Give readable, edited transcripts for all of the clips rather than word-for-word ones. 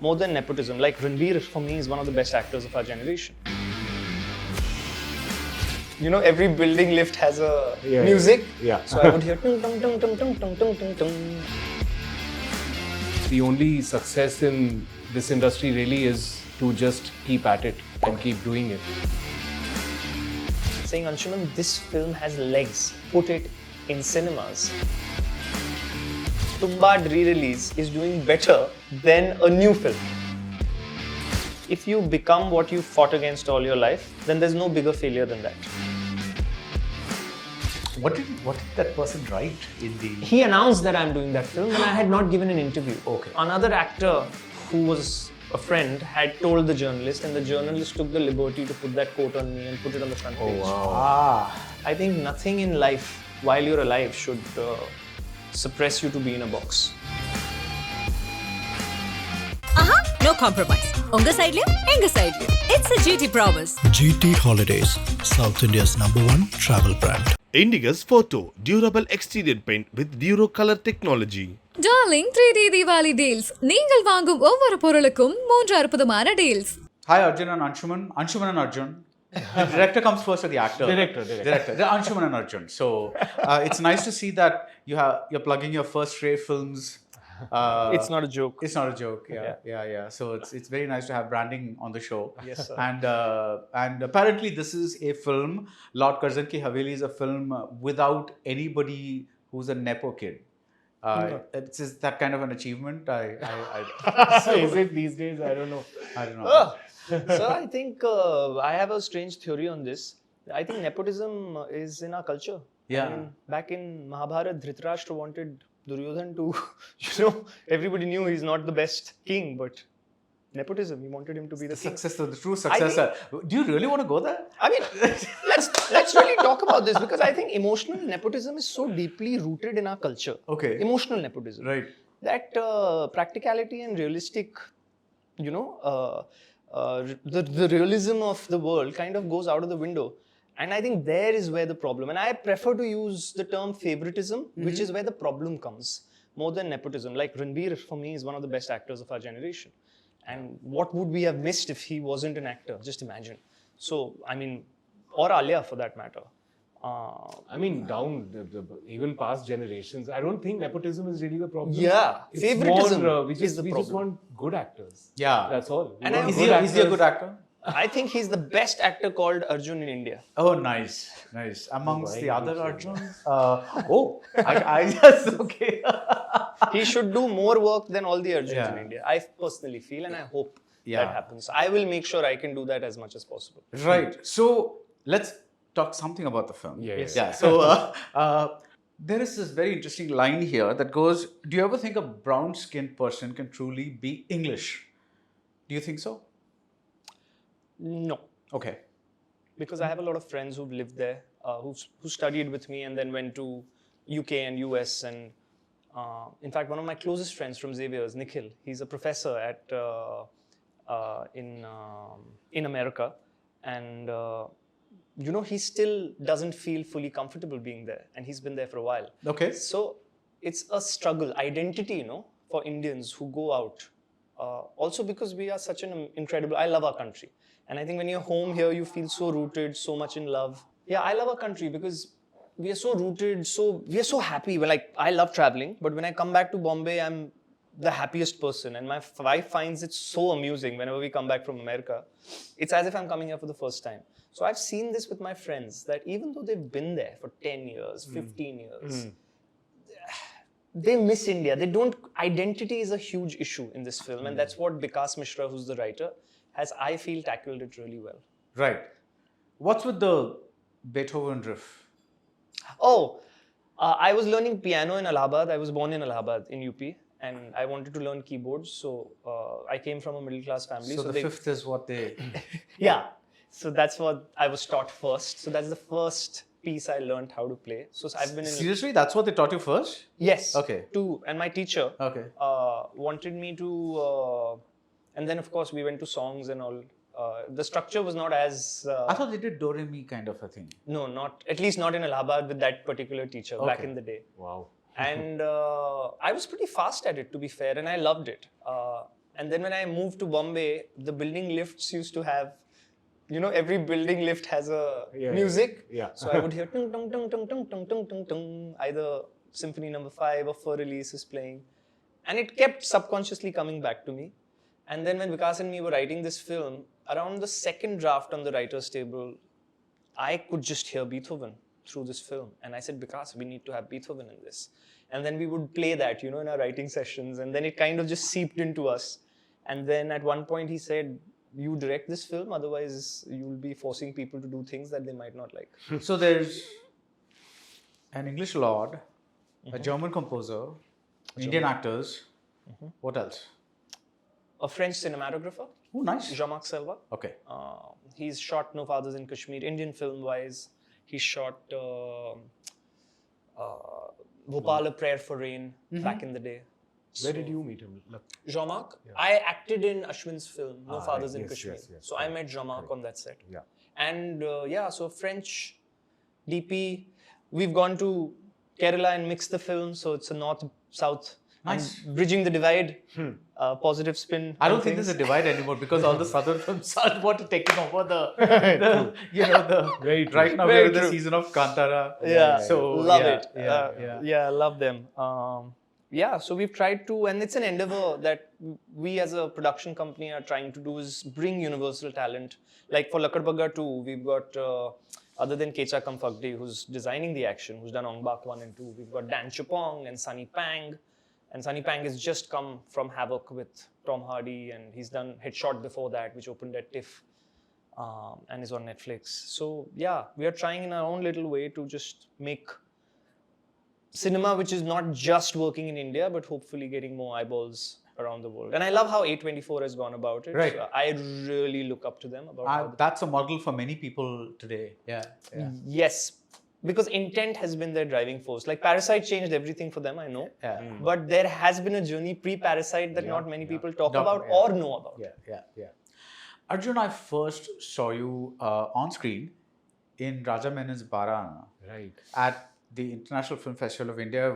more than nepotism. Like Ranveer, for me, is one of the best actors of our generation. You know, every building lift has a music. Yeah. So I would hear tung tung tung tung tung tung tung tung tung. The only success in this industry really is to just keep at it and keep doing it. Saying, Anshuman, this film has legs. Put it in cinemas. Tumbad re-release is doing better than a new film. If you become what you fought against all your life, then there's no bigger failure than that. What did that person write in the... He announced that I'm doing that film and I had not given an interview. Okay. Another actor who was a friend had told the journalist, and the journalist took the liberty to put that quote on me and put it on the front page. I think nothing in life while you're alive should suppress you to be in a box. No compromise. Unga side liyo, enga side liyo. It's a GT promise. GT Holidays, South India's #1 travel brand. Indigo's Photo, durable exterior paint with Duro color technology. Darling 3D Diwali deals. நீங்கள் வாங்கும் ஒவ்வொரு பொருளுக்கும் 3 அற்புதமான deals. Hi Arjun and Anshuman. Anshuman and Arjun. The director comes first or the actor? Director. The Anshuman and Arjun. So it's nice to see that you're plugging your first rate films. It's not a joke. It's not a joke. Yeah. So it's very nice to have branding on the show. Yes, sir. And apparently this is a film. Lord Curzon ki Haveli is a film without anybody who's a nepo kid. It's just that kind of an achievement. Is it these days? I don't know. So I think I have a strange theory on this. I think nepotism is in our culture. Yeah. I mean, back in Mahabharata, Dhritarashtra wanted Duryodhan to, everybody knew he's not the best king, but nepotism, he wanted him to be the king. Successor, the true successor. Do you really want to go there? I mean, let's really talk about this, because I think emotional nepotism is so deeply rooted in our culture. Okay. Emotional nepotism. Right. That practicality and realistic, the realism of the world kind of goes out of the window. And I think there is where the problem, and I prefer to use the term favoritism, which is where the problem comes, more than nepotism. Like Ranveer, for me, is one of the best actors of our generation. And what would we have missed if he wasn't an actor? Just imagine. So, I mean, or Alia for that matter. I mean, down even past generations, I don't think nepotism is really the problem. Yeah, It's favoritism more, we is just the problem. want good actors. Yeah. That's all. And Want Is good he a good actors. actor? I think he's the best actor called Arjun in India. Oh, nice. Amongst Why the other you say Arjuns? I just, okay. He should do more work than all the Arjuns Yeah. in India. I personally feel, and I hope Yeah. that happens. I will make sure I can do that as much as possible. Right. So let's talk something about the film. Yes. Yeah. So there is this very interesting line here that goes, do you ever think a brown-skinned person can truly be English? Do you think so? No, Okay. because I have a lot of friends who've lived there, who studied with me and then went to UK and US. And in fact, one of my closest friends from Xavier is Nikhil. He's a professor at in America, and he still doesn't feel fully comfortable being there, and he's been there for a while. Okay. So it's a struggle, identity, for Indians who go out. Also because we are such an incredible, I love our country. And I think when you're home here, you feel so rooted, so much in love. Yeah, I love our country because we are so rooted, we are so happy. I love traveling, but when I come back to Bombay, I'm the happiest person. And my wife finds it so amusing whenever we come back from America. It's as if I'm coming here for the first time. So I've seen this with my friends, that even though they've been there for 10 years, 15 years, they miss India. Identity is a huge issue in this film. And that's what Vikas Mishra, who's the writer, has, I feel, tackled it really well. Right. What's with the Beethoven riff? I was learning piano in Allahabad. I was born in Allahabad in UP. And I wanted to learn keyboards. So I came from a middle class family. So the fifth is what they... Yeah. So that's what I was taught first. So that's the first piece I learned how to play. So I've been in... Seriously? That's what they taught you first? Yes. Okay. And my teacher Okay. wanted me to... and then, of course, we went to songs and all. The structure was not as... I thought they did Do Re Mi kind of a thing. No, at least not in Allahabad with that particular teacher back Okay. in the day. Wow. And I was pretty fast at it, to be fair, and I loved it. And then when I moved to Bombay, the building lifts used to have, every building lift has a music. Yeah. So I would hear tung tung tung tung tung tung tung tung tung. Either Symphony Number 5 or For Release is playing. And it kept subconsciously coming back to me. And then when Vikas and me were writing this film, around the second draft on the writer's table, I could just hear Beethoven through this film. And I said, Vikas, we need to have Beethoven in this. And then we would play that, in our writing sessions. And then it kind of just seeped into us. And then at one point he said, you direct this film, otherwise you'll be forcing people to do things that they might not like. So there's an English lord, a German composer, Indian actors. What else? A French cinematographer, Oh, nice. Jean-Marc Selva. Okay. He's shot No Fathers in Kashmir, Indian film-wise. He shot Bhopal, A Prayer for Rain back in the day. Where did you meet him? Jean-Marc? I acted in Ashwin's film, No Fathers in yes, Kashmir. yes, yes, So I met Jean-Marc on that set. Yeah. And so French DP. We've gone to Kerala and mixed the film, so it's a north-south. Nice. Bridging the divide, positive spin. I don't on think things. there's a divide anymore because all the southern films are what are taking over the Very true. right now Very we're in the true. season of Kantara. Yeah, So love yeah, it. Yeah. I love them. So we've tried to, and it's an endeavor that we as a production company are trying to do is bring universal talent. Like for Lakad Bagga 2, we've got, other than Kecha Kamphagde, who's designing the action, who's done Ong Bak 1 and 2, we've got Dan Chupong and Sunny Pang. And Sunny Pang has just come from Havoc with Tom Hardy, and he's done Headshot before that, which opened at TIFF and is on Netflix. So yeah, we are trying in our own little way to just make cinema which is not just working in India, but hopefully getting more eyeballs around the world. And I love how A24 has gone about it. Right. So I really look up to them about how That's a model for many people today. Yeah. Yes, because intent has been their driving force. Like Parasite changed everything for them, I know. Yeah. But there has been a journey pre-Parasite that not many people talk No, about yeah. or know about. Yeah. Arjun, I first saw you on screen in Raja Menon's Barana Right. at the International Film Festival of India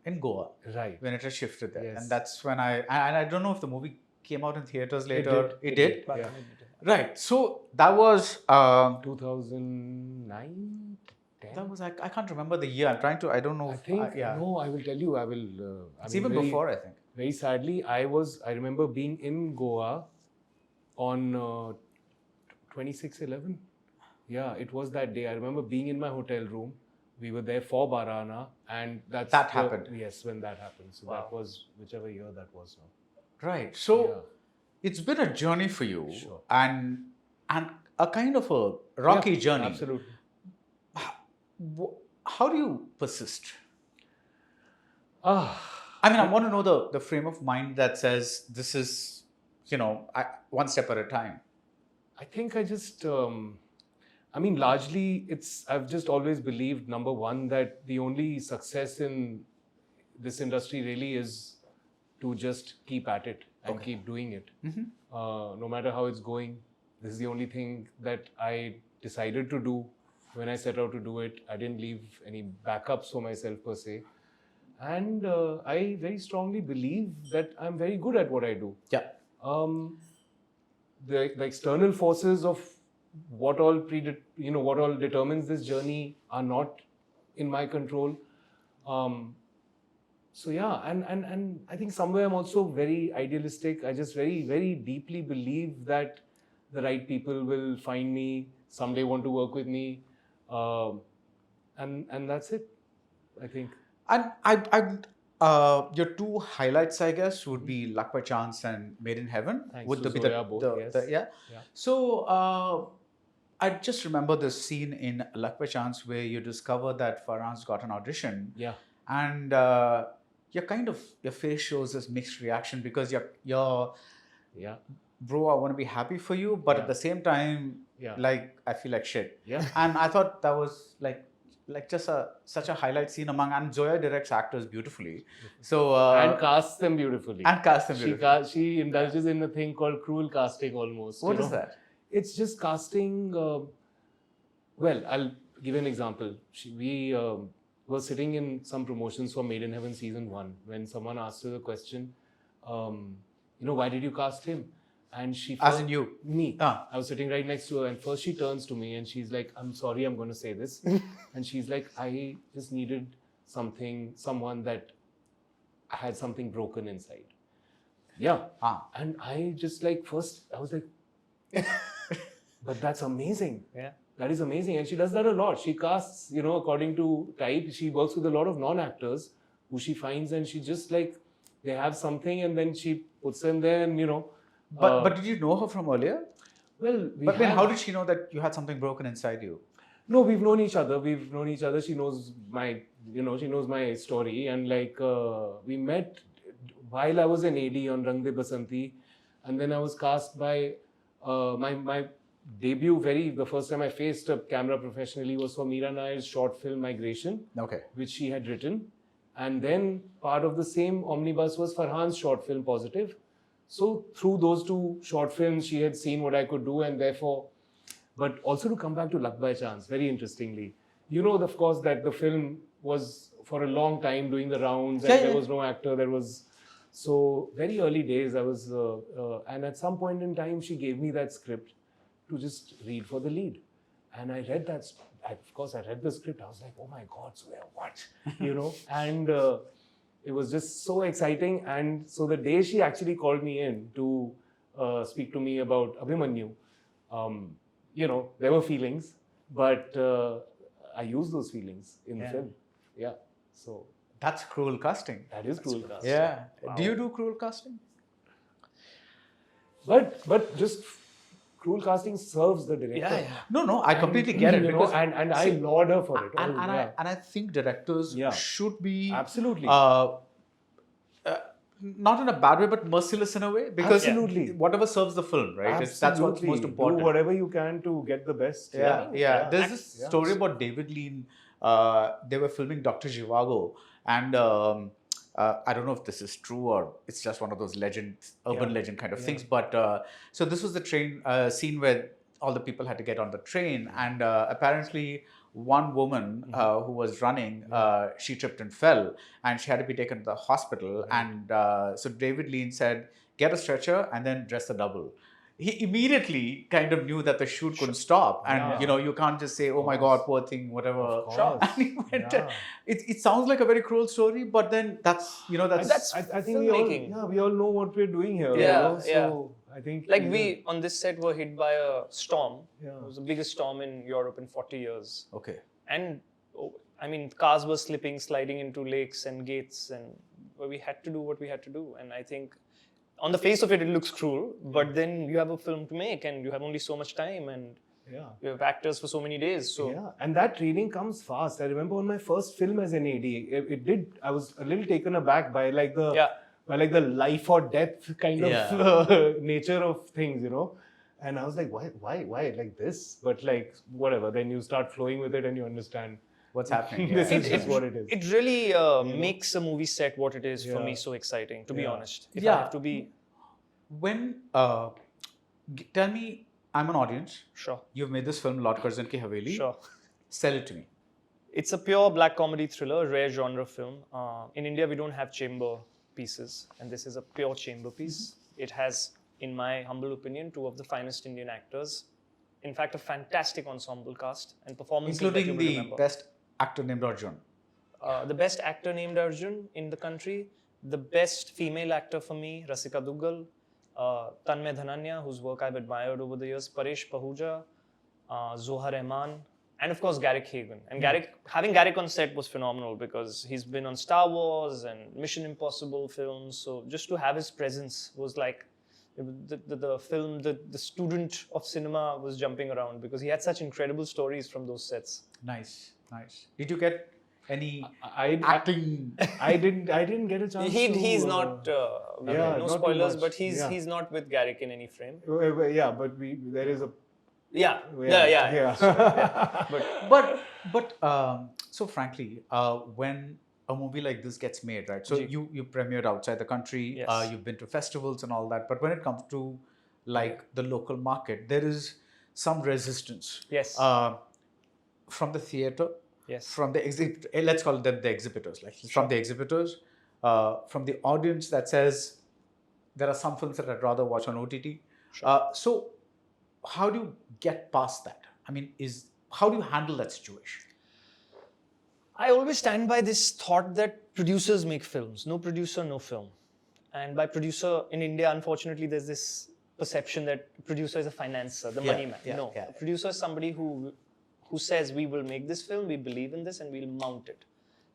in Goa. Right. When it was shifted there. Yes. And that's when I don't know if the movie came out in theaters later. It did. But Yeah. Right. So that was 2009, 10? that was I can't remember the year. I'm trying to. I don't know. I think, No, I will tell you, I will. it's even before, I think. Very sadly, I remember being in Goa on 26/11. Yeah, it was that day. I remember being in my hotel room. We were there for Barana, and That happened. happened. Yes, when that happened. So that was whichever year that was now. Right. So Yeah. it's been a journey for you, Sure. and a kind of a rocky Yeah, journey. Absolutely. How do you persist? Ah, I mean, I want to know the frame of mind that says this is, one step at a time. I think I just, largely I've just always believed, number one, that the only success in this industry really is to just keep at it and keep doing it. No matter how it's going, this is the only thing that I decided to do when I set out to do it. I didn't leave any backups for myself per se. And I very strongly believe that I'm very good at what I do. Yeah. The external forces of what all determines this journey are not in my control. So yeah, and I think somewhere I'm also very idealistic. I just very, very deeply believe that the right people will find me, someday want to work with me, and that's it, I think. And your two highlights, I guess, would be Luck by Chance and Made in Heaven. Thanks would to be Zoya both, yes. yeah. Yeah. So I just remember this scene in Luck by Chance where you discover that Farhan's got an audition. Yeah. And your face shows this mixed reaction because you're Yeah. bro, I want to be happy for you, but at the same time, Yeah. like I feel like shit. Yeah. And I thought that was like just such a highlight scene and Zoya directs actors beautifully. So And casts them beautifully. and cast them beautifully. She indulges in a thing called cruel casting almost. What you is know? that? It's just casting. Well, I'll give you an example. We were sitting in some promotions for Made in Heaven season 1 when someone asked her the question, why did you cast him? And she As in you? Me. Ah. I was sitting right next to her, and first she turns to me and she's like, I'm sorry, I'm going to say this. And she's like, I just needed someone that had something broken inside. Yeah. And I just like, first, I was like, but that's amazing. Yeah. That is amazing. And she does that a lot. She casts, according to type. She works with a lot of non-actors who she finds, and she just like, they have something and then she puts them there and, But did you know her from earlier? Well, But then how did she know that you had something broken inside you? No, we've known each other. She knows my, she knows my story. And like, we met while I was an AD on Rang De Basanti. And then I was cast by, my debut, the first time I faced a camera professionally was for Meera Nair's short film Migration, which she had written. And then part of the same omnibus was Farhan's short film Positive. So through those two short films, she had seen what I could do, and therefore, but also to come back to Luck by Chance, very interestingly, of course, that the film was for a long time doing the rounds, and there was no actor. There was, so very early days, I was, and at some point in time, she gave me that script to just read for the lead. And I read that, of course, I read the script. I was like, oh my God, Surya, what? And it was just so exciting. And so the day she actually called me in to speak to me about Abhimanyu, there were feelings, but I used those feelings in the film. Yeah. So that's cruel casting. That is cruel casting. Yeah. Wow. Do you do cruel casting? But just cruel casting serves the director. Yeah. No, I completely get it. Because, and I laud her for it. And I think directors should be absolutely not in a bad way, but merciless in a way, because absolutely whatever serves the film, right? That's what's most important. Do whatever you can to get the best. Yeah. There's this story about David Lean. They were filming Dr. Zhivago, and I don't know if this is true or it's just one of those urban legend kind of things. But so this was the train scene where all the people had to get on the train, and apparently one woman who was running, she tripped and fell, and she had to be taken to the hospital. And so David Lean said, get a stretcher and then dress the double. He immediately kind of knew that the shoot couldn't stop, and you can't just say, "Oh my God, poor thing," whatever. And he went. It sounds like a very cruel story, but then that's I think we all know what we're doing here. So I think like we on this set were hit by a storm. It was the biggest storm in Europe in 40 years. Okay. And I mean, cars were sliding into lakes and gates, and we had to do what we had to do. And I think, on the face of it, it looks cruel, but then you have a film to make, and you have only so much time, and you have actors for so many days. So and that training comes fast. I remember on my first film as an AD, I was a little taken aback by like the life or death kind of nature of things, And I was like, why like this? But like whatever. Then you start flowing with it, and you understand what's happening. This is just what it is. It really makes a movie set what it is for me so exciting, to be honest. If I have to be... When, tell me, I'm an audience. Sure. You've made this film, Lord Curzon Ki Haveli. Sure. Sell it to me. It's a pure black comedy thriller, rare genre film. In India, we don't have chamber pieces, and this is a pure chamber piece. It has, in my humble opinion, two of the finest Indian actors. In fact, a fantastic ensemble cast and performances including that you the remember. Best actor named Arjun. The best actor named Arjun in the country. The best female actor for me, Rasika Duggal. Tanmay Dhananya, whose work I've admired over the years. Paresh Pahuja. Zohar Rahman. And of course, Garrick Hagan. And having Garrick on set was phenomenal because he's been on Star Wars and Mission Impossible films. So just to have his presence was like the student of cinema was jumping around because he had such incredible stories from those sets. Nice. Did you get any acting? I didn't get a chance. He's not. No not spoilers, but he's not with Garrick in any frame. Yeah, but there is a. Yeah. But so frankly, when a movie like this gets made, right? So you premiered outside the country. Yes. You've been to festivals and all that. But when it comes to like the local market, there is some resistance. Yes. From the theater. Yes. From the let's call them the exhibitors. Like from the exhibitors, from the audience that says, there are some films that I'd rather watch on OTT. Sure. So how do you get past that? I mean, how do you handle that situation? I always stand by this thought that producers make films. No producer, no film. And by producer in India, unfortunately, there's this perception that producer is a financer, the money man. No, a producer is somebody who says, we will make this film, we believe in this, and we'll mount it.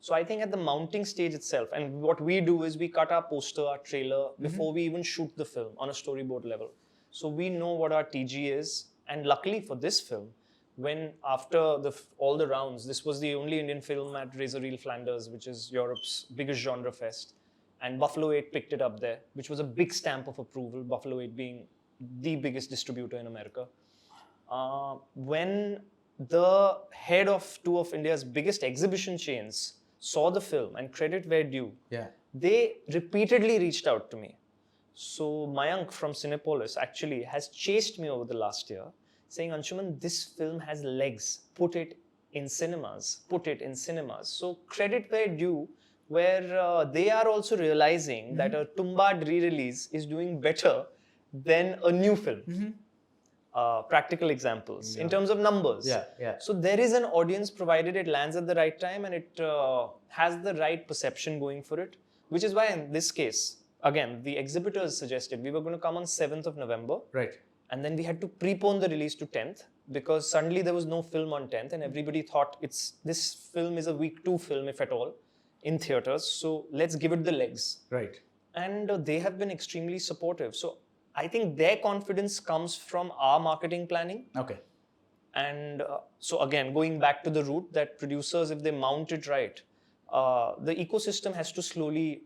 So I think at the mounting stage itself, and what we do is we cut our poster, our trailer, before we even shoot the film on a storyboard level. So we know what our TG is. And luckily for this film, when after all the rounds, this was the only Indian film at Razor Reel Flanders, which is Europe's biggest genre fest. And Buffalo 8 picked it up there, which was a big stamp of approval, Buffalo 8 being the biggest distributor in America. When the head of two of India's biggest exhibition chains saw the film, and credit where due, they repeatedly reached out to me. So Mayank from Cinepolis actually has chased me over the last year, saying, Anshuman, this film has legs. Put it in cinemas. Put it in cinemas. So credit where due, where they are also realizing that a Tumbad re-release is doing better than a new film. Practical examples in terms of numbers. So there is an audience provided it lands at the right time and it has the right perception going for it, which is why in this case, again, the exhibitors suggested we were going to come on 7th of November. Right. And then we had to prepone the release to 10th because suddenly there was no film on 10th and everybody thought this film is a week 2 film, if at all, in theaters. So let's give it the legs. Right. And they have been extremely supportive. So I think their confidence comes from our marketing planning. Okay. And so again, going back to the route that producers, if they mount it right, the ecosystem has to slowly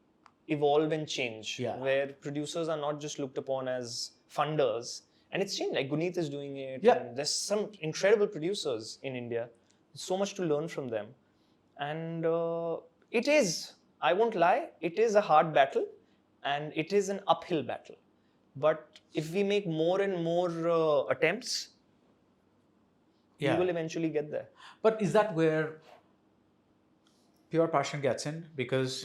evolve and change, where producers are not just looked upon as funders. And it's changed, like Guneet is doing it. And there's some incredible producers in India. So much to learn from them. And it is, I won't lie, it is a hard battle and it is an uphill battle. But if we make more and more attempts, we will eventually get there. But is that where pure passion gets in? Because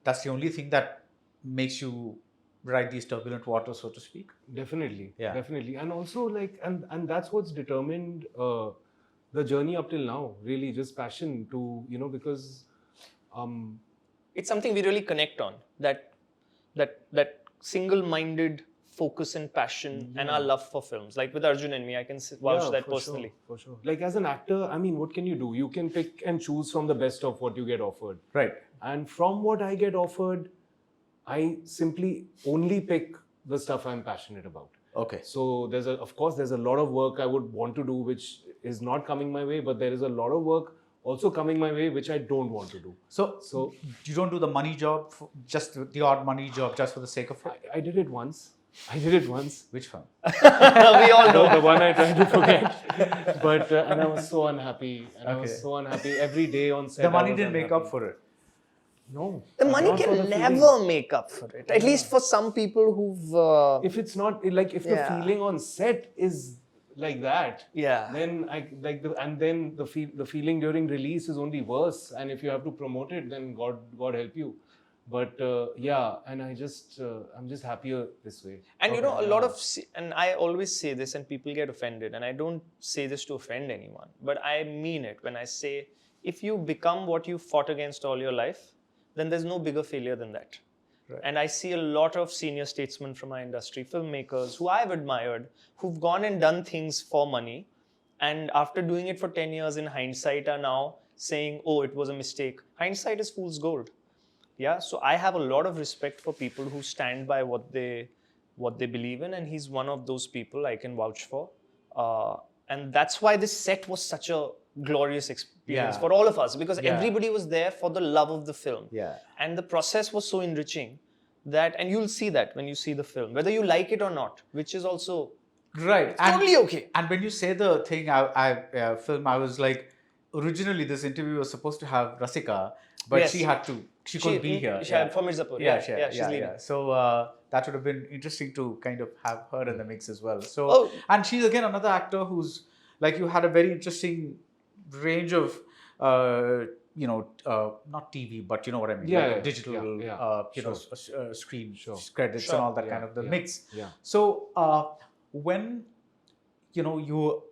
that's the only thing that makes you ride these turbulent waters, so to speak. Definitely. Definitely. And also and that's what's determined the journey up till now, really just passion to, because it's something we really connect on, that single-minded focus and passion and our love for films. Like with Arjun and me, I can vouch that personally. For sure. Like as an actor, I mean, what can you do? You can pick and choose from the best of what you get offered. Right. And from what I get offered, I simply only pick the stuff I'm passionate about. Okay. So of course, there's a lot of work I would want to do, which is not coming my way, but there is a lot of work also coming my way, which I don't want to do. So you don't do the money job, just the odd money job, just for the sake of it? I did it once. Which film? We all know. The one I tried to forget. But, and I was so unhappy. And I was so unhappy every day on set. The money didn't make up for it. No. The money can never make up for it. At least for some people who've... If it's not, like, if the feeling on set is like that, then the feeling during release is only worse. And if you have to promote it, then God help you. But and I'm just happier this way. And a lot of, and I always say this and people get offended, and I don't say this to offend anyone, but I mean it when I say, if you become what you fought against all your life, then there's no bigger failure than that. Right. And I see a lot of senior statesmen from our industry, filmmakers who I've admired, who've gone and done things for money, and after doing it for 10 years in hindsight are now saying, oh, it was a mistake. Hindsight is fool's gold. Yeah, so I have a lot of respect for people who stand by what they believe in, and he's one of those people I can vouch for. And that's why this set was such a glorious experience for all of us, because everybody was there for the love of the film. And the process was so enriching that, and you'll see that when you see the film, whether you like it or not, which is also totally okay. And when you say the thing, film, I was like, originally this interview was supposed to have Rasika, but she couldn't be here. For Mirzapur. She's leaving. So that would have been interesting to kind of have her in the mix as well. So, and she's again another actor who's, like, you had a very interesting range of not TV, but you know what I mean, Yeah, like yeah, a digital, screen Sure. credits and all that Yeah, kind of the yeah, mix. yeah. So when you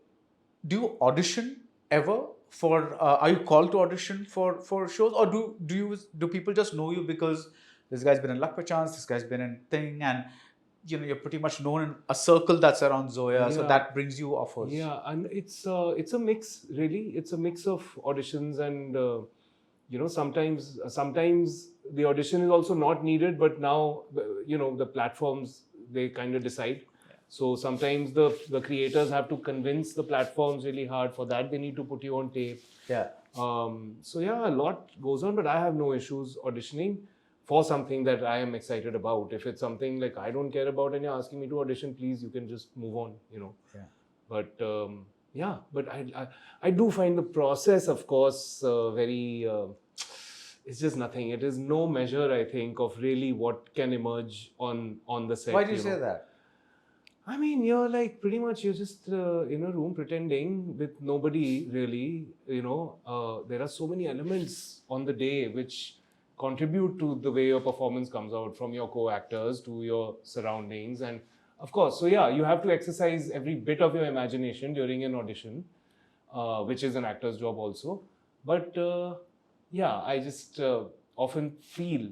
do you audition ever for? Are you called to audition for shows, or do people just know you because this guy's been in Luck Chance, this guy's been in Thing, and you're pretty much known in a circle that's around Zoya, so Yeah. that brings you offers. Yeah, and it's a mix, really. It's a mix of auditions and sometimes the audition is also not needed, but now the platforms, they kind of decide. So sometimes the creators have to convince the platforms really hard. For that, they need to put you on tape. Yeah. So yeah, a lot goes on, but I have no issues auditioning for something that I am excited about. If it's something like I don't care about and you're asking me to audition, please, you can just move on, Yeah. But but I do find the process, of course, very. It's just nothing. It is no measure, I think, of really what can emerge on the set. Why do you say that? I mean, you're like pretty much you're just in a room pretending with nobody really. There are so many elements on the day which contribute to the way your performance comes out, from your co-actors to your surroundings, and of course, so yeah, you have to exercise every bit of your imagination during an audition, which is an actor's job also. But yeah, I just often feel,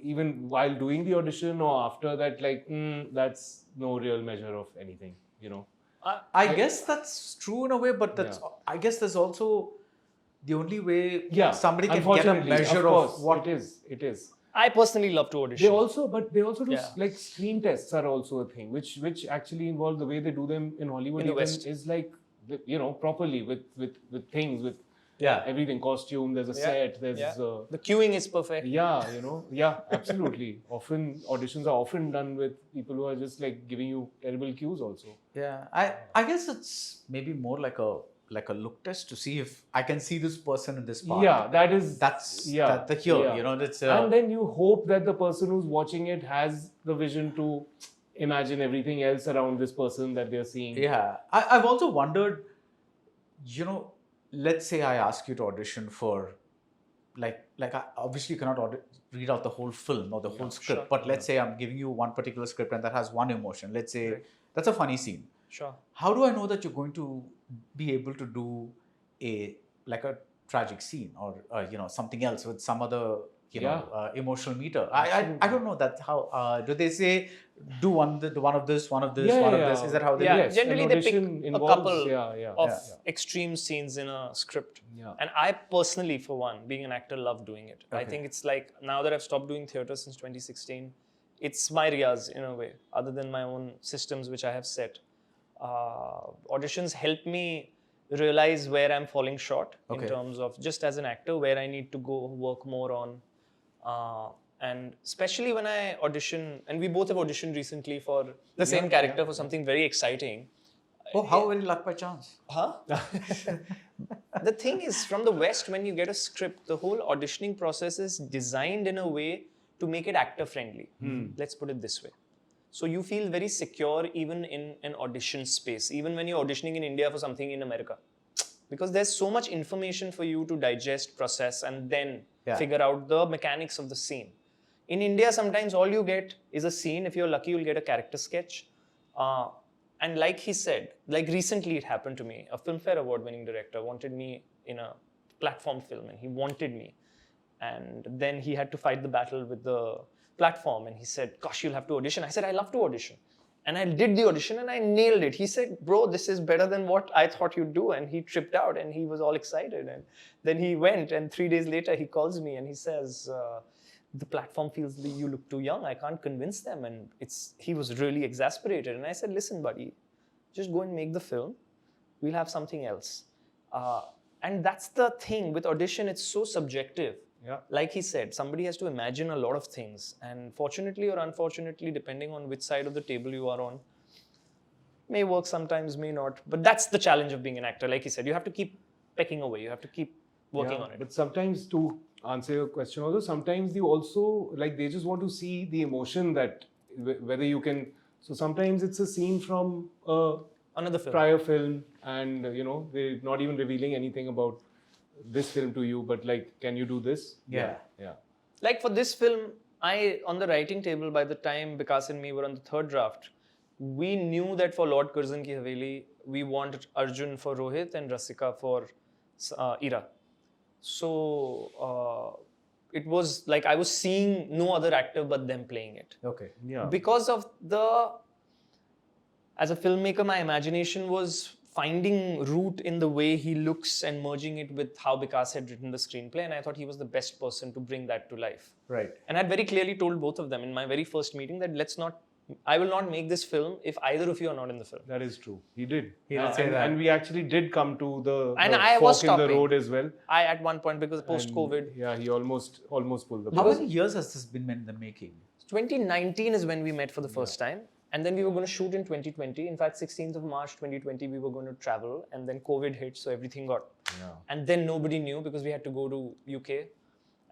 even while doing the audition or after that, like that's no real measure of anything, I guess that's true in a way, but that's I guess there's also the only way somebody can get a unfortunately, measure of what it is. I personally love to audition. They also do Yeah. like screen tests are also a thing, which actually involve the way they do them in Hollywood. In the even West. is like properly with things, with Yeah. everything, costume. There's a set. There's the queuing is perfect. absolutely. Often auditions are often done with people who are just like giving you terrible cues also. Yeah, I guess it's maybe more like a look test to see if I can see this person in this part. Yeah, that's the here. That's and then you hope that the person who's watching it has the vision to imagine everything else around this person that they're seeing. Yeah, I've also wondered, let's say I ask you to audition for, like I obviously cannot read out the whole film or the whole script, sure. but let's say I'm giving you one particular script and that has one emotion. Let's say that's a funny scene. Sure. How do I know that you're going to be able to do a tragic scene or something else with some other emotional meter? I don't know that how do they say do one of this, one of this, one of this? Is that how they do it? Yes, Generally an they pick audition a involves- couple of extreme scenes in a script. Yeah. And I personally, for one, being an actor, love doing it. I think it's like, now that I've stopped doing theatre since 2016, it's my riyaz in a way, other than my own systems which I have set. Auditions help me realize where I'm falling short in terms of, just as an actor, where I need to go work more on. And especially when I audition, and we both have auditioned recently for the same character for something very exciting. Oh, how very Luck by Chance? Huh? The thing is, from the West, when you get a script, the whole auditioning process is designed in a way to make it actor friendly. Let's put it this way. So you feel very secure even in an audition space, even when you're auditioning in India for something in America. Because there's so much information for you to digest, process, and then figure out the mechanics of the scene. In India, sometimes all you get is a scene. If you're lucky, you'll get a character sketch. And like he said, like recently it happened to me, a Filmfare Award-winning director wanted me in a platform film, and he wanted me. And then he had to fight the battle with the platform, and he said, gosh, you'll have to audition. I said, I love to audition. And I did the audition and I nailed it. He said, bro, this is better than what I thought you'd do. And he tripped out and he was all excited. And then he went, and 3 days later he calls me and he says, the platform feels that you look too young. I can't convince them. And he was really exasperated. And I said, listen, buddy, just go and make the film. We'll have something else. And that's the thing with audition. It's so subjective. Yeah. Like he said, somebody has to imagine a lot of things. And fortunately or unfortunately, depending on which side of the table you are on, may work sometimes, may not. But that's the challenge of being an actor. Like he said, you have to keep pecking away. You have to keep working on it. But sometimes, to answer your question also, sometimes you also, like, they just want to see the emotion that, whether you can, so sometimes it's a scene from Another film. prior film, and they're not even revealing anything about this film to you, but like, can you do this? Yeah. Like for this film, on the writing table, by the time Vikas and me were on the third draft, we knew that for Lord Curzon ki Haveli, we wanted Arjun for Rohit and Rasika for Ira. So it was like I was seeing no other actor but them playing it. Okay. Yeah. Because of as a filmmaker, my imagination was finding root in the way he looks and merging it with how Vikas had written the screenplay, and I thought he was the best person to bring that to life. Right. And I had very clearly told both of them in my very first meeting that I will not make this film if either of you are not in the film. That is true. He did. He did say that. And we actually did come to the And I was fork in the stopping. road as well. At one point, because post-COVID, Yeah, he almost pulled the How plug. many years has this been in the making? 2019 is when we met for the first time. And then we were going to shoot in 2020. In fact, 16th of March 2020, we were going to travel. And then COVID hit, so everything got... Yeah. And then nobody knew because we had to go to UK.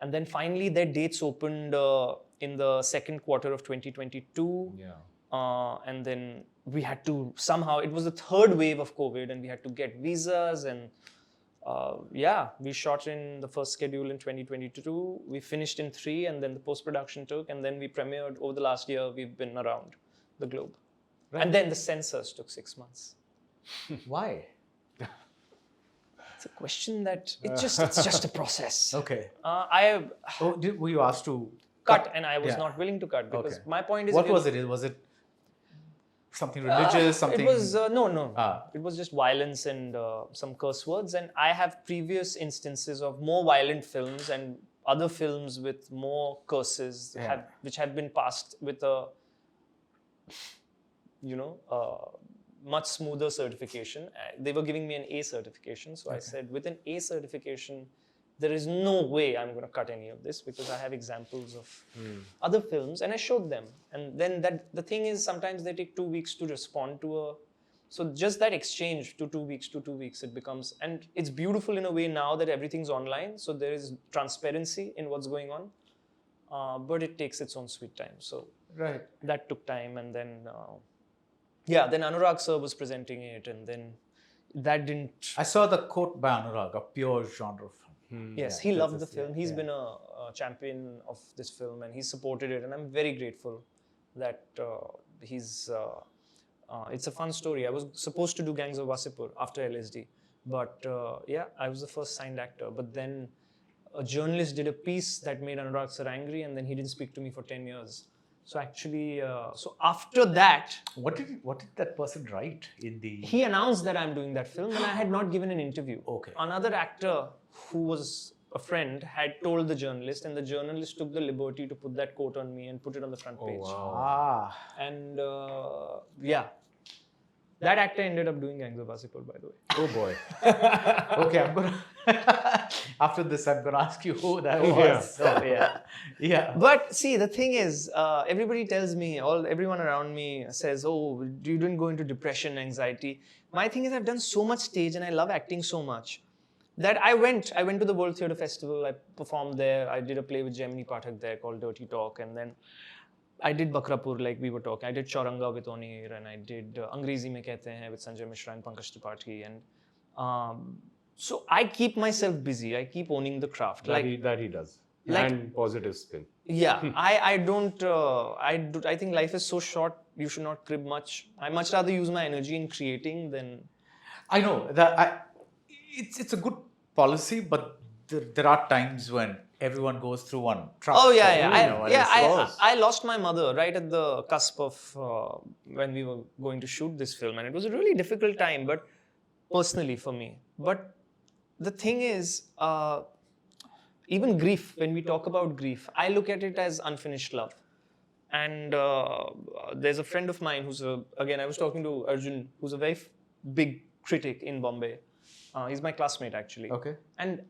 And then finally, their dates opened in the second quarter of 2022. Yeah. And then we had to somehow... It was the third wave of COVID and we had to get visas. And we shot in the first schedule in 2022. We finished in 3 and then the post-production took. And then we premiered over the last year. We've been around the globe. Right. And then the censors took 6 months. Why? It's a question that it's just a process. Okay. Were you asked to cut and I was not willing to cut because my point is... What was it? Was it something religious? Something? It was, no. It was just violence and some curse words. And I have previous instances of more violent films and other films with more curses which have been passed with a... much smoother certification. They were giving me an A certification. So I said, with an A certification, there is no way I'm going to cut any of this because I have examples of other films and I showed them. And then the thing is, sometimes they take 2 weeks to respond to so just that exchange to 2 weeks, it becomes, and it's beautiful in a way now that everything's online. So there is transparency in what's going on, but it takes its own sweet time. So that took time. And then, then Anurag sir was presenting it and then that didn't... I saw the quote by Anurag, a pure genre film. Yes, he loved the film. He's been a champion of this film and he's supported it. And I'm very grateful that it's a fun story. I was supposed to do Gangs of Wasseypur after LSD. But I was the first signed actor. But then a journalist did a piece that made Anurag sir angry and then he didn't speak to me for 10 years. So actually, after that... What did that person write in the... He announced that I'm doing that film and I had not given an interview. Okay. Another actor who was a friend had told the journalist and the journalist took the liberty to put that quote on me and put it on the front page. Wow. And that actor ended up doing Gangs of Wasseypur, by the way. Oh boy. Okay, I'm gonna... After this, I'm gonna ask you who that was. So, But see, the thing is, everybody tells me, everyone around me says, oh, you didn't go into depression, anxiety. My thing is I've done so much stage and I love acting so much that I went to the World Theatre Festival. I performed there. I did a play with Gemini Pathak there called Dirty Talk. And then I did Bakrapur, like we were talking. I did Chauranga with Onir and I did Angrezi Mein Kehte Hain with Sanjay Mishra and Pankaj Tripathi. And so I keep myself busy. I keep owning the craft. That he does. And positive spin. Yeah, I don't, I think life is so short, you should not crib much. I much rather use my energy in creating than... I know that it's a good policy, but there are times when everyone goes through one trough. Oh yeah. I lost my mother right at the cusp of when we were going to shoot this film, and it was a really difficult time, but personally for me. But the thing is, even grief, when we talk about grief, I look at it as unfinished love. And there's a friend of mine who's again, I was talking to Arjun, who's a very big critic in Bombay. He's my classmate actually. Okay. And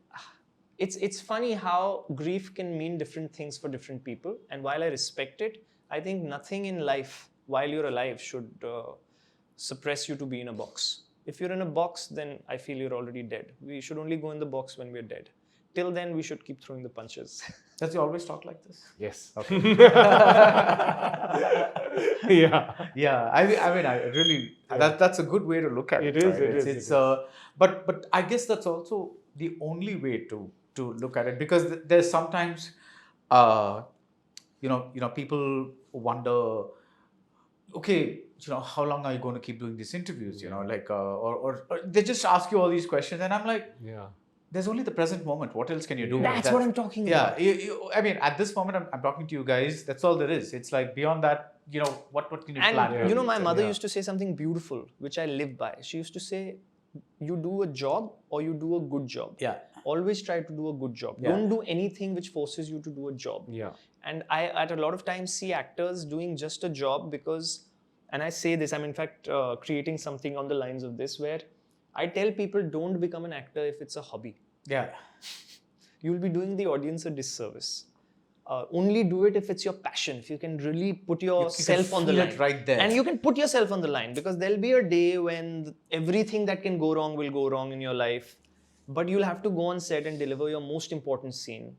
it's funny how grief can mean different things for different people. And while I respect it, I think nothing in life while you're alive should suppress you to be in a box. If you're in a box, then I feel you're already dead. We should only go in the box when we're dead. Till then, we should keep throwing the punches. Does he always talk like this? Yes. Okay. Yeah. I mean, I really, that's a good way to look at it. It is, right? it is. But I guess that's also the only way to look at it, because there's sometimes people wonder, okay, how long are you going to keep doing these interviews? Like or they just ask you all these questions, and I'm like, Yeah. there's only the present moment. What else can you do? That's what I'm talking about. I mean, at this moment, I'm talking to you guys. That's all there is. It's like beyond that, what can you plan? And my mother Yeah. used to say something beautiful, which I live by. She used to say, you do a job or you do a good job. Yeah. Always try to do a good job. Yeah. Don't do anything which forces you to do a job. Yeah. And I, at a lot of times, see actors doing just a job because, and I say this, I'm in fact creating something on the lines of this, where I tell people, don't become an actor if it's a hobby. Yeah. You'll be doing the audience a disservice. Only do it if it's your passion, if you can really put yourself on the feel line. it right there. And you can put yourself on the line, because there'll be a day when everything that can go wrong will go wrong in your life. But you'll have to go on set and deliver your most important scene.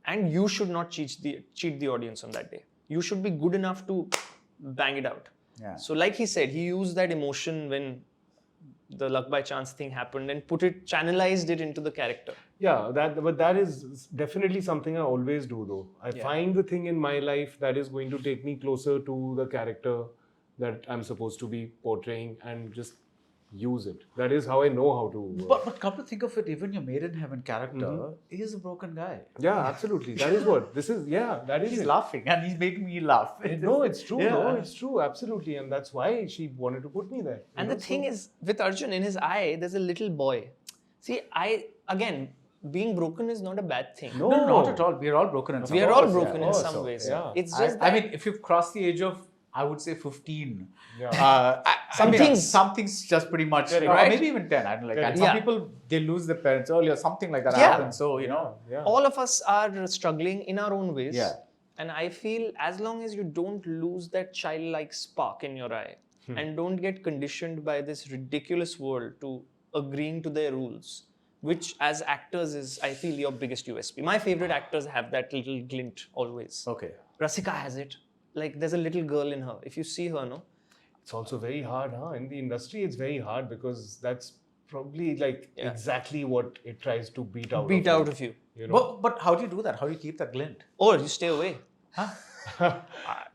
And you should not cheat the audience on that day. You should be good enough to bang it out. Yeah. So like he said, he used that emotion when the luck by chance thing happened and channelized it into the character. Yeah, but that is definitely something I always do though. I find the thing in my life that is going to take me closer to the character that I'm supposed to be portraying and just use it. That is how I know how to. But come to think of it, even your Made in Heaven character is a broken guy. Yeah, absolutely. That is what this is. Yeah, that is He's it. laughing and he's making me laugh. No, it's true. Yeah. No, it's true. Absolutely, and that's why she wanted to put me there. And the thing is, with Arjun, in his eye, there's a little boy. See, being broken is not a bad thing. No, No, not at all. We are all broken in some We ways. are all broken in course, some so, ways. yeah. It's just I that mean, if you've crossed the age of, I would say 15. Yeah. Something's just pretty much, Correct. or Right? maybe even 10. I don't like. And Correct. some Yeah. people, they lose their parents early or something like that Yeah. happens. So, Yeah. all of us are struggling in our own ways. Yeah. And I feel as long as you don't lose that childlike spark in your eye and don't get conditioned by this ridiculous world to agreeing to their rules, which as actors is, I feel, your biggest USP. My favorite actors have that little glint always. Okay. Rasika has it. Like, there's a little girl in her. If you see her, no? It's also very hard, huh? In the industry, it's very hard because that's probably like exactly what it tries to beat out. Of you. You know? But how do you do that? How do you keep that glint? Or you stay away.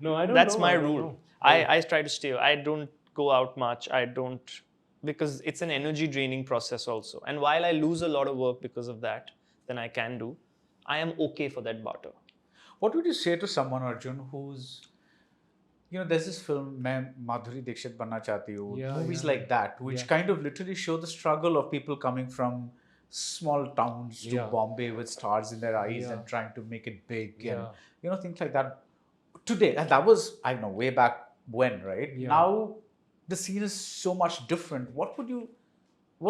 No, I don't That's know. my I don't rule. know. I try to stay. I don't go out much. I don't, because it's an energy draining process also. And while I lose a lot of work because of that, than I can do, I am okay for that barter. What would you say to someone, Arjun, who's, there's this film, Main Madhuri Dixit Banna Chahti Hu, movies like that, which kind of literally show the struggle of people coming from small towns to Bombay with stars in their eyes and trying to make it big and, things like that. Today, and that was, I don't know, way back when, right? Yeah. Now, the scene is so much different. What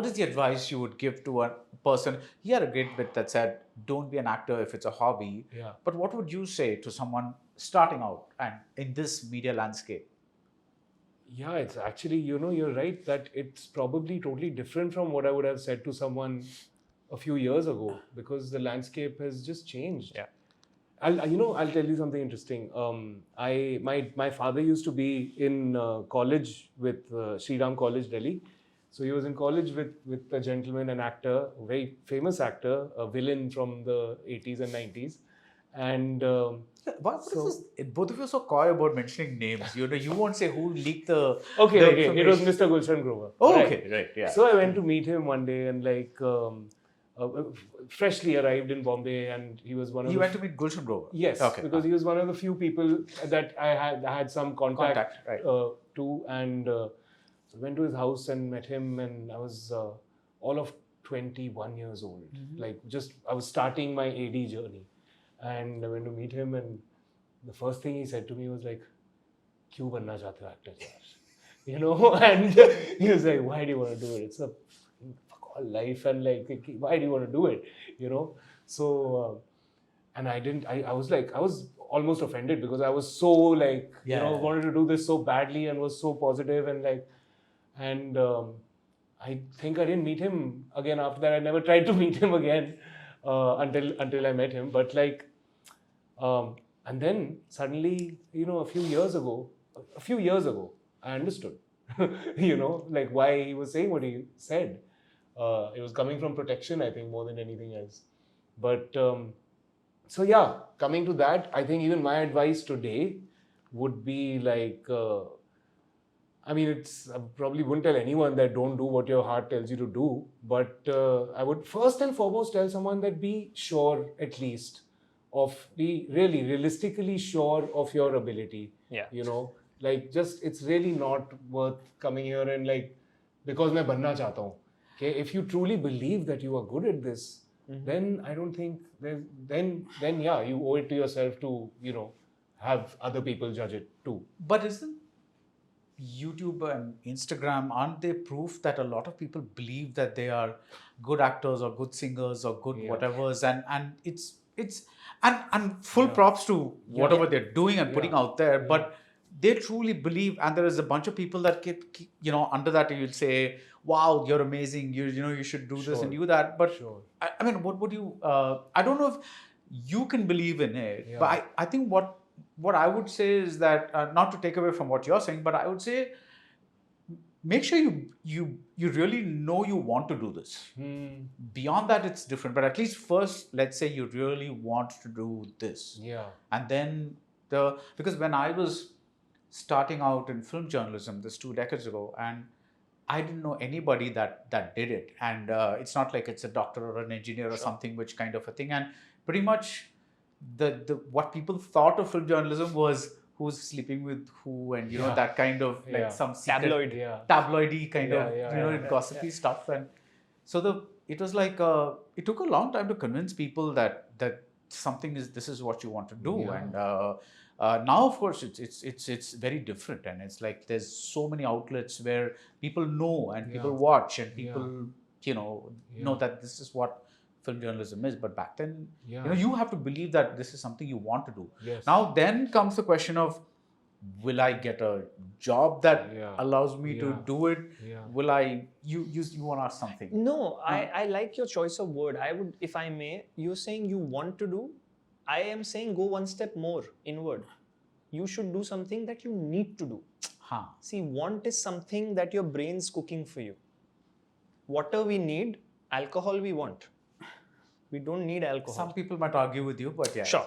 is the advice you would give to a person? He had a great bit that said, don't be an actor if it's a hobby. Yeah. But what would you say to someone starting out and in this media landscape? Yeah, it's actually, you're right that it's probably totally different from what I would have said to someone a few years ago because the landscape has just changed. Yeah. I'll tell you something interesting. My father used to be in college with Sri Ram College, Delhi. So he was in college with a gentleman, an actor, a very famous actor, a villain from the 80s and 90s. And What is this? Both of you are so coy about mentioning names. You won't say who leaked the. Okay, the it was Mr. Gulshan Grover. Oh, right? okay, right, yeah. So I went to meet him one day and freshly arrived in Bombay, and he was one of. You went to meet Gulshan Grover? Yes, okay. Because he was one of the few people that I had some contact right. to, and so I went to his house and met him, and I was all of 21 years old. I was starting my AD journey, and I went to meet him, and the first thing he said to me was like, "Kyun banna chahte ho actor yaar?" And he was like, "Why do you want to do it? It's a fuck all life, and why do you want to do it?" So, and I was almost offended because I was so wanted to do this so badly and was so positive and I think I didn't meet him again after that. I never tried to meet him again until I met him. But and then suddenly, a few years ago, I understood, why he was saying what he said. It was coming from protection, I think, more than anything else. But so yeah, coming to that, I think even my advice today would be like, I mean, I probably wouldn't tell anyone that don't do what your heart tells you to do. But I would first and foremost tell someone that be sure, at least, be really realistically sure of your ability. Yeah. You know, like just it's really not worth coming here and like, because मैं बनना चाहता हूँ. Okay, if you truly believe that you are good at this, then I don't think then yeah, you owe it to yourself to, you know, have other people judge it too. But isn't YouTube and Instagram, aren't they proof that a lot of people believe that they are good actors or good singers or good whatevers, and it's and full props to whatever they're doing and putting out there, but they truly believe, and there is a bunch of people that keep you know, under that you'll say, wow, you're amazing, you know, you should do this and do that, but I mean, what would you I don't know if you can believe in it, but I think what I would say is that, not to take away from what you're saying, but I would say make sure you really know you want to do this. Beyond that, it's different. But at least first, let's say you really want to do this. Yeah. And then because when I was starting out in film journalism this 2 decades ago, and I didn't know anybody that did it. And it's not like it's a doctor or an engineer or something, which kind of a thing. And pretty much the what people thought of film journalism was who's sleeping with who, and you know, that kind of like some secret, tabloidy kind of gossipy stuff. And so it was like it took a long time to convince people that this is what you want to do. And now of course it's very different, and it's like there's so many outlets where people know and people watch and people know that this is what film journalism is. But back then, you have to believe that this is something you want to do. Now then comes the question of, will I get a job that allows me to do it? Will I you want to ask something? No, I like your choice of word. I would, if I may, you're saying you want to do, I am saying go one step more inward. You should do something that you need to do. See, want is something that your brain's cooking for you. Water we need, alcohol we want. We don't need alcohol. Some people might argue with you, but yeah. Sure.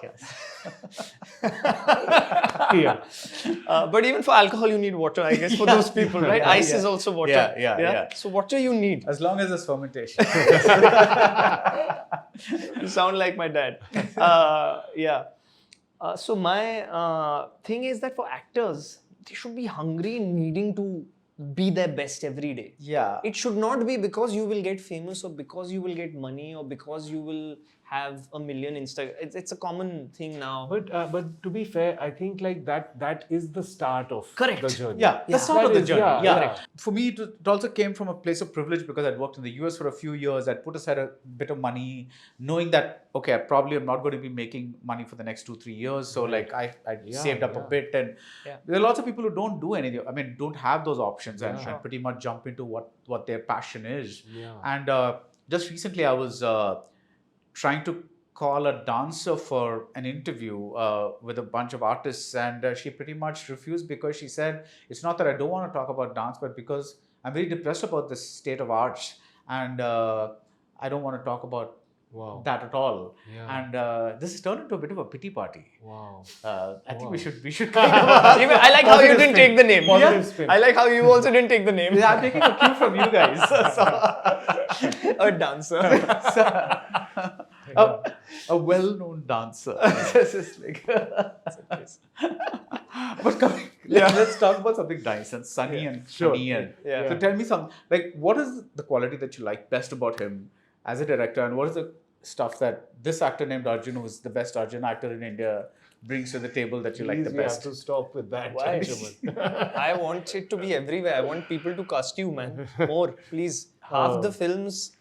But even for alcohol, you need water, I guess, for those people, right? Ice is also water. Yeah. So water you need. As long as there's fermentation. You sound like my dad. So my thing is that for actors, they should be hungry and needing to be their best every day. Yeah. It should not be because you will get famous or because you will get money or because you will have a million Instagram. It's a common thing now. But to be fair, I think like that is the start of the journey. Yeah, the start of the journey. Correct. For me, it also came from a place of privilege because I'd worked in the US for a few years. I'd put aside a bit of money, knowing that, okay, I probably am not going to be making money for the next 2-3 years. So like I saved up a bit, and there are lots of people who don't do anything. I mean, don't have those options and pretty much jump into what their passion is. And just recently, I was trying to call a dancer for an interview with a bunch of artists, and she pretty much refused because she said, it's not that I don't want to talk about dance, but because I'm very depressed about the state of arts, and I don't want to talk about that at all. And this has turned into a bit of a pity party. I think we should I like how you didn't take the name. Spin. I like how you also didn't take the name. I'm taking a cue from you guys. A dancer. A well-known dancer. But let's talk about something nice and sunny and funny. So tell me what is the quality that you like best about him as a director, and what is the stuff that this actor named Arjun, who is the best Arjun actor in India, brings to the table that you like the best? We have to stop with that. Why? I want it to be everywhere. I want people to cast you, man. More, please. Half the films,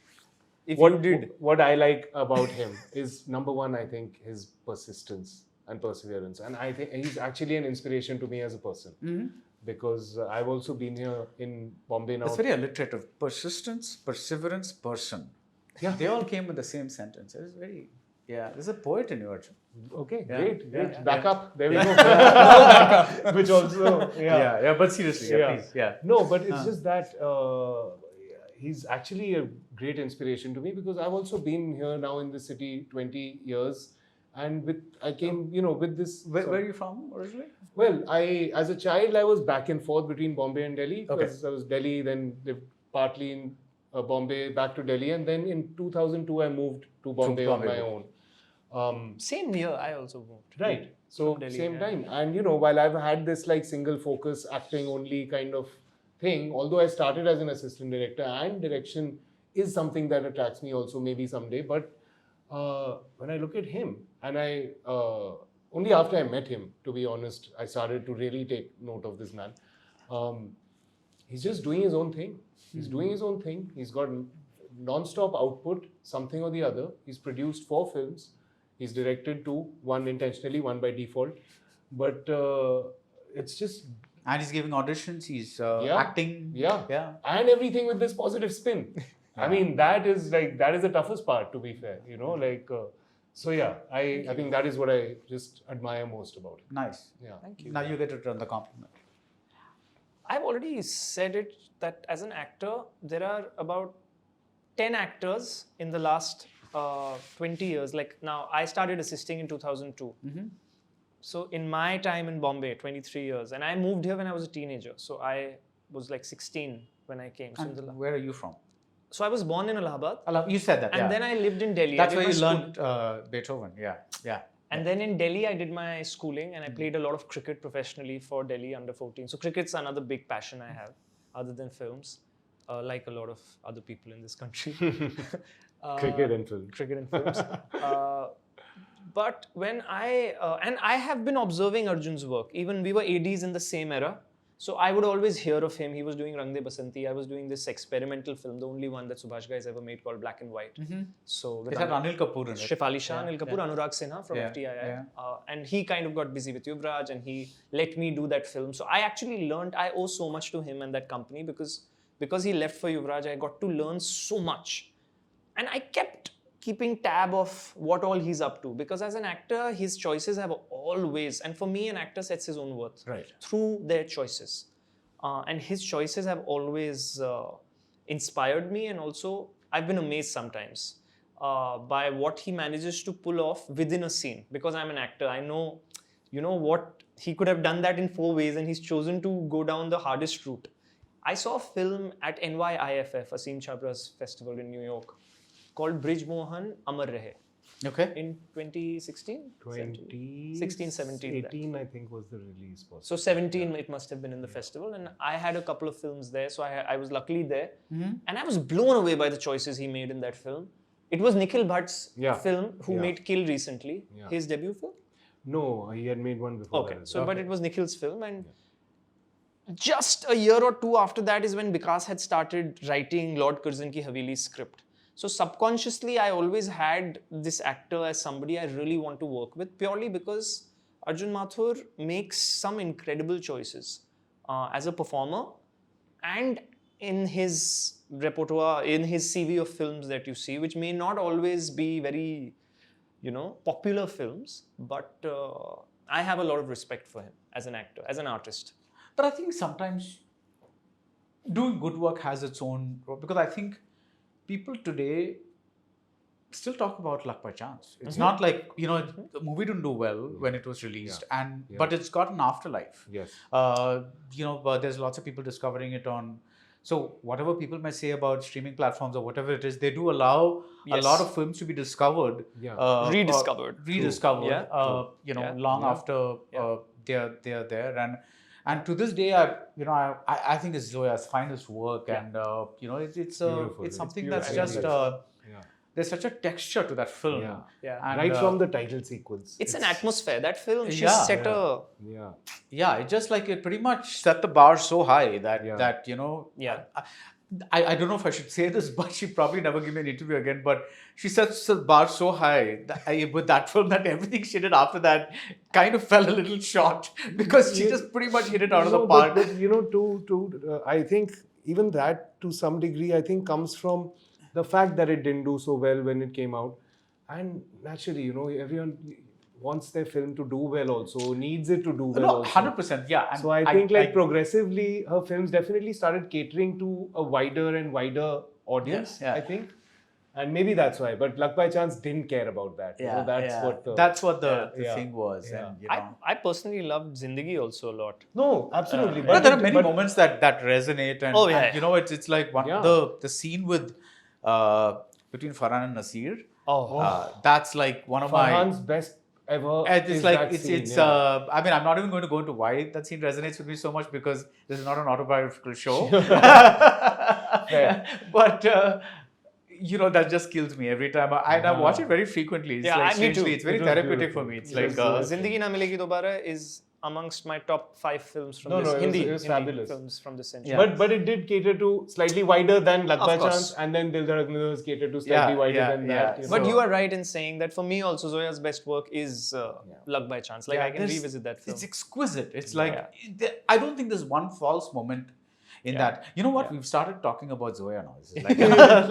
what I like about him is, number one, I think his persistence and perseverance. And I think he's actually an inspiration to me as a person. Because I've also been here in Bombay now. It's very alliterative. Persistence, perseverance, person. Yeah. They all came in the same sentence. It's very... Yeah, there's a poet in you, Arjun. Okay, great. Back up. There we go. Which also... But seriously, please. No, but it's just that... he's actually a great inspiration to me because I've also been here now in the city 20 years, and I came, with this. Where are you from originally? Well, as a child, I was back and forth between Bombay and Delhi. Okay. Because I was Delhi, then lived partly in Bombay, back to Delhi, and then in 2002 I moved to Bombay on my own. Same year, I also moved. Right. So Delhi, same yeah. time, and while I've had this like single focus acting only kind of thing, although I started as an assistant director, and direction is something that attracts me also maybe someday. But when I look at him, and I only after I met him, to be honest, I started to really take note of this man. He's just doing his own thing. He's doing his own thing. He's got non-stop output, something or the other. He's produced 4 films. He's directed 2, one intentionally, one by default. But it's just... And he's giving auditions, he's acting. Yeah. And everything with this positive spin. I mean, that is the toughest part, to be fair. So yeah, I think that is what I just admire most about it. Nice. Yeah. Thank you. Now you get to return the compliment. I've already said it that as an actor, there are about 10 actors in the last 20 years. Like now, I started assisting in 2002. So in my time in Bombay, 23 years, and I moved here when I was a teenager. So I was like 16 when I came. So, And where are you from? so I was born in Allahabad. You said that, And then I lived in Delhi. That's I where did you my learned Beethoven, yeah. And then in Delhi, I did my schooling and I played a lot of cricket professionally for Delhi under 14. So cricket's another big passion I have, other than films, like a lot of other people in this country. Cricket and film. Cricket and films. But when and I have been observing Arjun's work. Even we were ADs in the same era. So I would always hear of him. He was doing Rang De Basanti. I was doing this experimental film, the only one that Subhash Ghai has ever made, called Black and White. So It had Anil Kapoor in it. Shefali Shah, Anil Kapoor, Anurag Sinha from FTII. And he kind of got busy with Yuvraj and he let me do that film. So I actually learned, I owe so much to him and that company because he left for Yuvraj, I got to learn so much. And I kept keeping tab of what all he's up to, because as an actor, his choices have always, and for me, an actor sets his own worth through their choices. And his choices have always inspired me, and also I've been amazed sometimes by what he manages to pull off within a scene. Because I'm an actor, I know, what he could have done that in 4 ways, and he's chosen to go down the hardest route. I saw a film at NYIFF, Asim Chabra's festival in New York, called Brij Mohan Amar Rahe. Okay. In 2016? 16, 17. 18, I think, was the release. Possibly. So 17, it must have been in the festival. And I had a couple of films there. So I was luckily there. And I was blown away by the choices he made in that film. It was Nikhil Bhatt's film, who made Kill recently. His debut film? No, he had made one before that. So, but it was Nikhil's film. And just a year or two after that is when Vikas had started writing Lord Curzon ki Haveli script. So subconsciously, I always had this actor as somebody I really want to work with, purely because Arjun Mathur makes some incredible choices as a performer and in his repertoire, in his CV of films that you see, which may not always be very, popular films, but I have a lot of respect for him as an actor, as an artist. But I think sometimes doing good work has its own, because I think people today still talk about luck by chance. It's not like, the movie didn't do well when it was released, but it's got an afterlife. Yes. But there's lots of people discovering it on. So whatever people may say about streaming platforms or whatever it is, they do allow a lot of films to be discovered, rediscovered, long after they're there. And to this day, I think it's Zoya's finest work, and it's something that's just there's such a texture to that film. And, right from the title sequence, it's an atmosphere. That film just set it just like it pretty much set the bar so high that I don't know if I should say this, but she probably never give me an interview again. But she sets the bar so high with that film that everything she did after that kind of fell a little short, because she just pretty much hit it out of the park. But I think even that to some degree, I think comes from the fact that it didn't do so well when it came out. And naturally, everyone, wants their film to do well also, needs it to do well No, also. 100%, yeah. And So I think progressively her films definitely started catering to a wider and wider audience, Yeah. I think. And maybe that's why. But Luck by Chance didn't care about that. You know, that's what the yeah. thing was. Yeah. And, you know. I personally loved Zindagi also a lot. No, absolutely. But there are many moments that resonate, and, Oh, yeah, and you know, it's like the scene with between Farhan and Nasir. That's like one of Farhan's best ever. It's like it's I mean, I'm not even going to go into why that scene resonates with me so much, because this is not an autobiographical show. But you know, that just kills me every time. I watch it very frequently. It's like, me too. It's very therapeutic for me. It's like Zindagi Na Milegi Dobara is amongst my top 5 films from this it Hindi was fabulous films from this century. Yeah. But it did cater to slightly wider than Luck by course. Chance, and then Dil Dhadakne Do was catered to slightly wider than that. But you are right in saying that for me also Zoya's best work is Luck by Chance. Like I can revisit that film. It's exquisite. It's like I don't think there's one false moment in that. You know what? We've started talking about Zoya now. This is like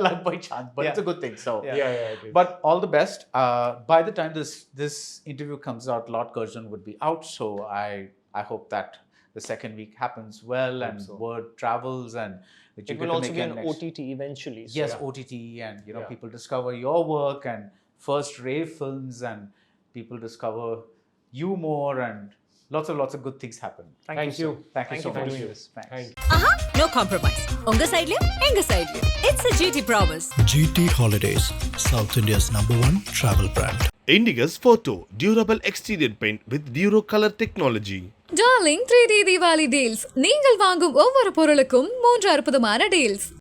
Luck by Chance, but it's a good thing. So it is. But all the best. By the time this interview comes out, Lord Curzon would be out. So I hope that the second week happens well, and word travels, and that you it will also be an OTT eventually. So yes, OTT, and you know, people discover your work, and first rave films, and people discover you more, and lots of good things happen. Thank you. Thank you so for much. doing this. Thanks. No compromise. Unga side liyo, enga side liyo. It's a GT promise. GT Holidays, South India's #1 travel brand. Indigus Photo Durable Exterior Paint with Duro Color Technology. Darling 3D Deepavali deals நீங்கள் வாங்கும் ஒவ்வொரு பொருளுக்கும் 3 அற்புதமான deals